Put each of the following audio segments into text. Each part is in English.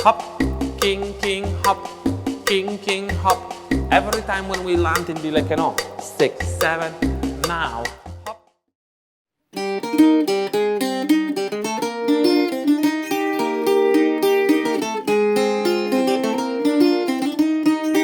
hop, king, hop, king, hop. Every time when we land in the lekeno, 6, 7, now, hop.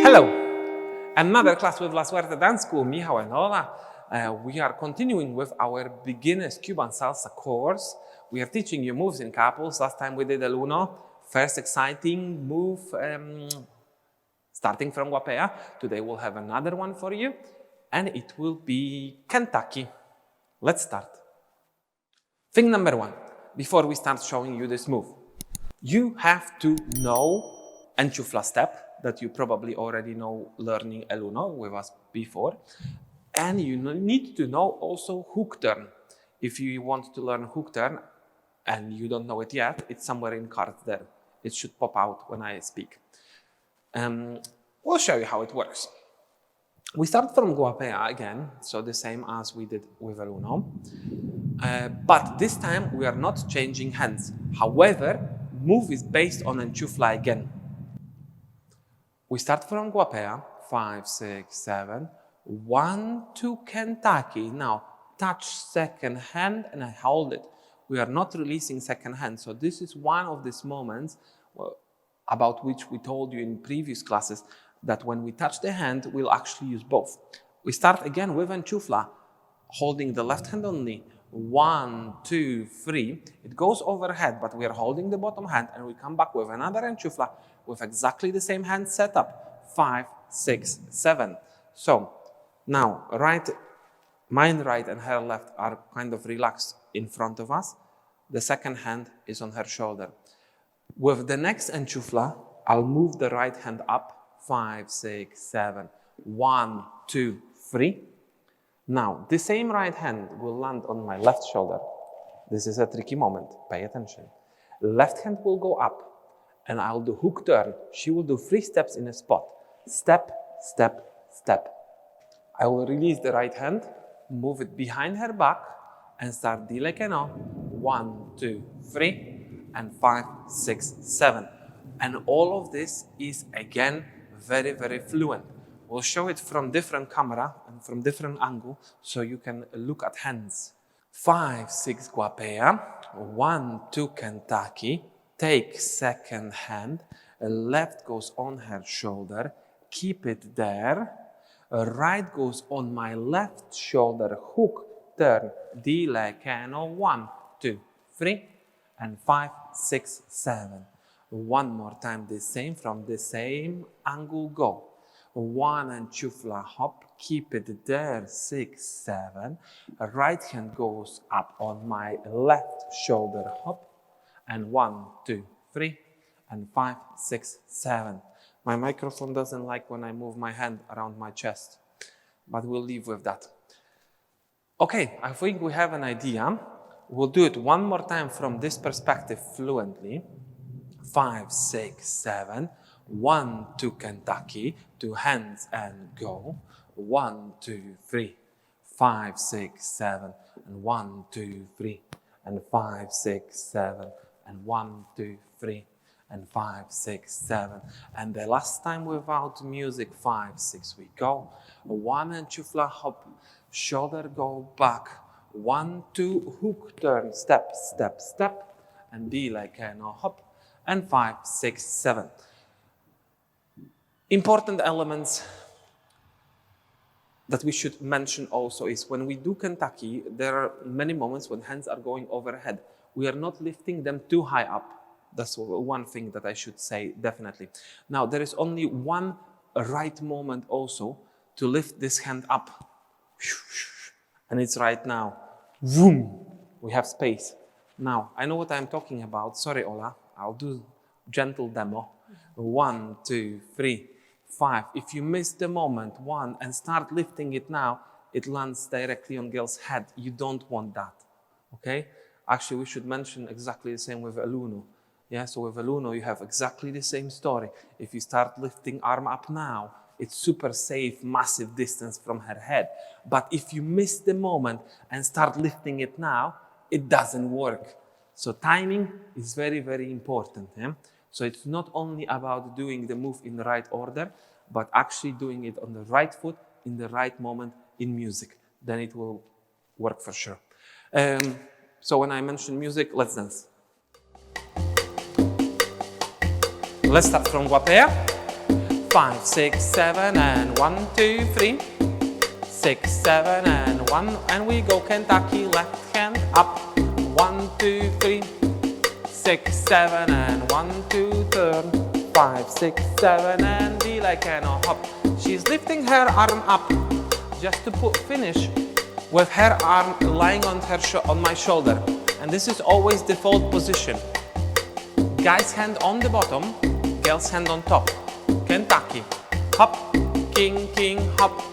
Hello, another class with La Suerte Dance School, Michal and Ola. We are continuing with our beginners Cuban Salsa course. We are teaching you moves in couples. Last time we did el uno, first exciting move starting from Guapea. Today we'll have another one for you, and it will be Kentucky. Let's start. Thing number one, before we start showing you this move, you have to know enchufla step that you probably already know learning el uno with us before. And you need to know also hook turn. If you want to learn hook turn and you don't know it yet, it's somewhere in cards there. It should pop out when I speak. We'll show you how it works. We start from Guapea again, so the same as we did with el uno. But this time we are not changing hands. However, move is based on enchufla again. We start from Guapea, 5, 6, 7, 1, 2, Kentucky. Now, touch second hand and I hold it. We are not releasing second hand. So this is one of these moments about which we told you in previous classes that when we touch the hand, we'll actually use both. We start again with enchufla, holding the left hand only. 1, 2, 3. It goes overhead, but we are holding the bottom hand and we come back with another enchufla with exactly the same hand setup. 5, 6, 7. So now mine right and her left are kind of relaxed in front of us. The second hand is on her shoulder. With the next enchufla, I'll move the right hand up. 5, 6, 7. 1, 2, 3. Now, the same right hand will land on my left shoulder. This is a tricky moment. Pay attention. Left hand will go up, and I'll do hook turn. She will do 3 steps in a spot. Step, step, step. I will release the right hand, move it behind her back, and start the lekeno. 1, 2, 3, and 5, 6, 7. And all of this is, again, very, very fluent. We'll show it from different camera and from different angle so you can look at hands. 5, 6, Guapea. 1, 2, Kentucky. Take second hand. Left goes on her shoulder. Keep it there. Right goes on my left shoulder. Hook, turn, di lekeno. 1, 2, 3, and 5, 6, 7. One more time, the same, from the same angle, go. 1 enchufla, hop, keep it there, 6, 7. Right hand goes up on my left shoulder, hop, and 1, 2, 3, and 5, 6, 7. My microphone doesn't like when I move my hand around my chest, but we'll leave with that. Okay, I think we have an idea. We'll do it one more time from this perspective fluently. 5, 6, 7. 1, 2, Kentucky. 2 hands and go. 1, 2, 3. 5, 6, 7. And 1, 2, 3. And 5, 6, 7. And 1, 2, 3. And 5, 6, 7. And the last time without music, 5, 6, we go. 1 enchufla, hop, shoulder go back. 1, 2, hook turn, step, step, step. And di lekeno, hop. And 5, 6, 7. Important elements that we should mention also is when we do Kentucky, there are many moments when hands are going overhead. We are not lifting them too high up. That's one thing that I should say, definitely. Now, there is only one right moment also to lift this hand up. And it's right now. Vroom. We have space. Now, I know what I'm talking about. Sorry, Ola. I'll do gentle demo. 1, 2, 3, 5. If you miss the moment, 1, and start lifting it now, it lands directly on girl's head. You don't want that, okay? Actually, we should mention exactly the same with el uno. Yeah, so with el uno, you have exactly the same story. If you start lifting arm up now, it's super safe, massive distance from her head. But if you miss the moment and start lifting it now, it doesn't work. So timing is very, very important. Yeah? So it's not only about doing the move in the right order, but actually doing it on the right foot, in the right moment in music. Then it will work for sure. So when I mention music, let's dance. Let's start from Guapea. 5, 6, 7, and 1, 2, 3. 6, 7, and 1, and we go Kentucky, left hand up. 1, 2, 3. 6, 7, and 1, 2, turn. 5, 6, 7, and D like an hop. She's lifting her arm up just to finish with her arm lying on my shoulder. And this is always default position. Guy's hand on the bottom, girl's hand on top. Kentucky, hop, king, king, hop,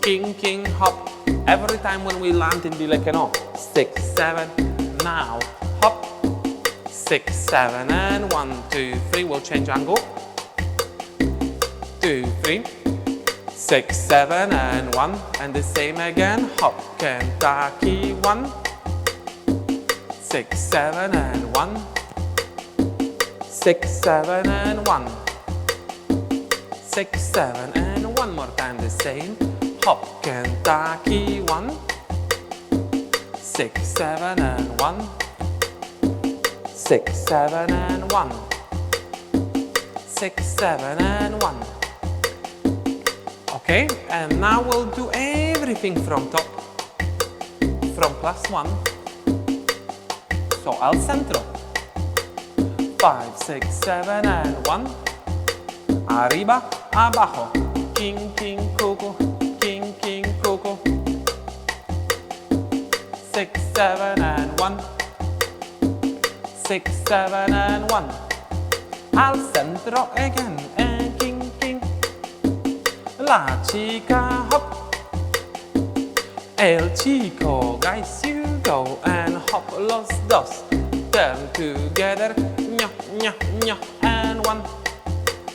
king, king, hop. Every time when we land in D like an O. 6, 7, now, hop. 6, 7, and 1, 2, 3. We'll change angle. 2, 3. 6, 7, and 1, and the same again. Hop, Kentucky, 1. 6, 7, and 1. 6, 7, and 1. 6, 7, and one more time the same. Hop, Kentucky, 1. 6, 7, and 1. 6, 7, and 1. 6, 7, and 1. Okay, and now we'll do everything from top, from +1. So al centro. 5, 6, 7, and 1. Arriba, abajo. King, king, cuckoo. King, king, cuckoo. 6, 7, and 1. 6, 7, and 1. Al centro again, and king, king. La chica, hop. El chico, guys, you go and hop los dos. Turn together, ño, ño, ño, and 1.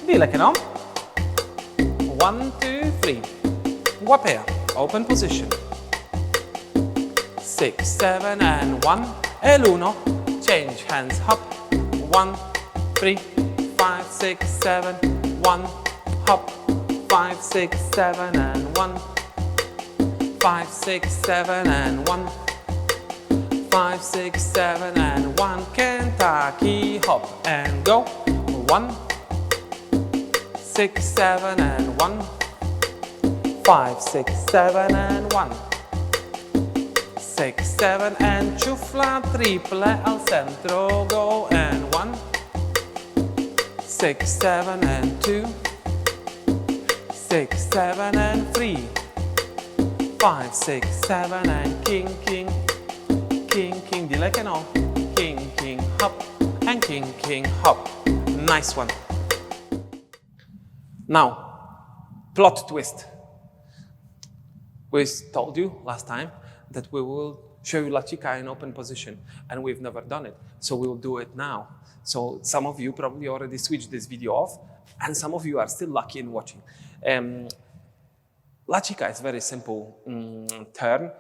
D like an O. 1, 2, 3. Guapea, open position. 6, 7, and 1. El uno, change hands, hop. 1, 3, 5, 6, 7, 1, hop. 5, 6, 7, and 1. 5, 6, 7, and 1. 5, 6, 7, and 1. Kentucky, hop and go. 1, 6, 7, and 1. 5, 6, 7, and 1. 6, 7, and chufla, triple al centro, go and 1. 6, 7, and 2. 6, 7, and 3. 5, 6, 7, and king, king. King, king, D like an O. King, king, hop, and king, king, hop. Nice one. Now, plot twist. We told you last time that we will show you La Chica in open position, and we've never done it, so we will do it now. So some of you probably already switched this video off, and some of you are still lucky in watching. La Chica is a very simple turn.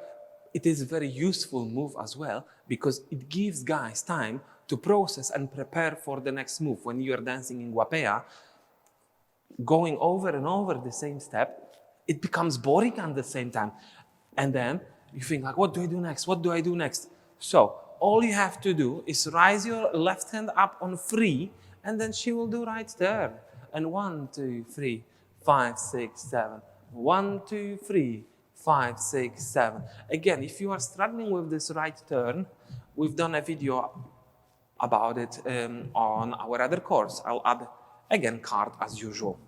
It is a very useful move as well, because it gives guys time to process and prepare for the next move. When you are dancing in Guapea, going over and over the same step, it becomes boring at the same time. And then you think like, what do I do next? What do I do next? So all you have to do is raise your left hand up on 3, and then she will do right turn. And 1, 2, 3, 5, 6, 7. 1, 2, 3, 5, 6, 7. Again, if you are struggling with this right turn, we've done a video about it on our other course. I'll add again card as usual.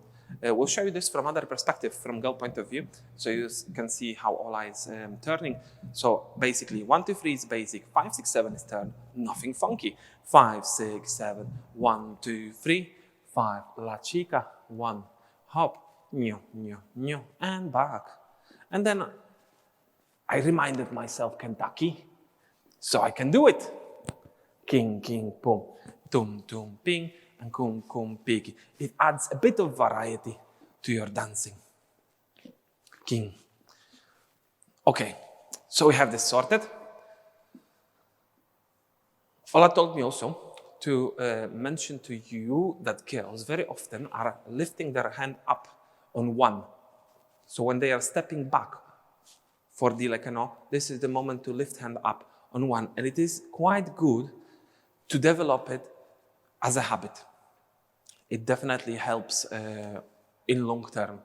We'll show you this from other perspective, from girl point of view, so you can see how Ola is turning. So basically 1, 2, 3 is basic, 5, 6, 7 is turn, nothing funky. 5, 6, 7, 1, 2, 3, 5, La Chica, 1, hop, new, new, new, and back. And then I reminded myself Kentucky, so I can do it. King, king, boom, tum, tum, ping, and kum, kum, piggy. It adds a bit of variety to your dancing. King. Okay, so we have this sorted. Ola told me also to mention to you that girls very often are lifting their hand up on one. So when they are stepping back for the this is the moment to lift hand up on one. And it is quite good to develop it as a habit. It definitely helps in long term.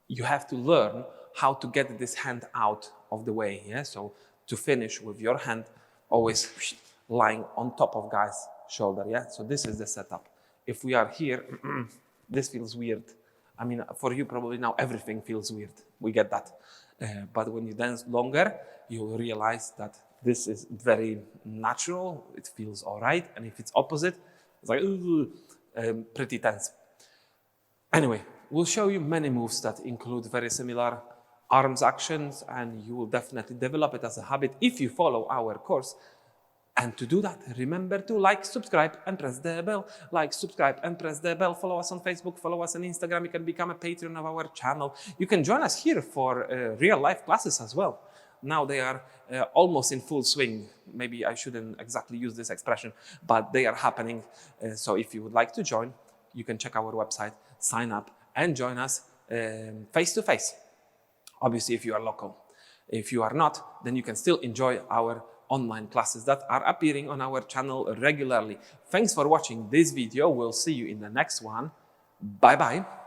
You have to learn how to get this hand out of the way. Yeah? So to finish with your hand always lying on top of guy's shoulder. Yeah. So this is the setup. If we are here, this feels weird. I mean, for you probably now everything feels weird. We get that. But when you dance longer, you will realize that this is very natural. It feels all right. And if it's opposite, it's like pretty tense. Anyway, we'll show you many moves that include very similar arms actions, and you will definitely develop it as a habit if you follow our course. And to do that, remember to like, subscribe, and press the bell. Like, subscribe, and press the bell. Follow us on Facebook, follow us on Instagram. You can become a patron of our channel. You can join us here for real-life classes as well. Now they are almost in full swing. Maybe I shouldn't exactly use this expression, but they are happening. So if you would like to join, you can check our website, sign up, and join us face-to-face. Obviously, if you are local. If you are not, then you can still enjoy our online classes that are appearing on our channel regularly. Thanks for watching this video. We'll see you in the next one. Bye-bye.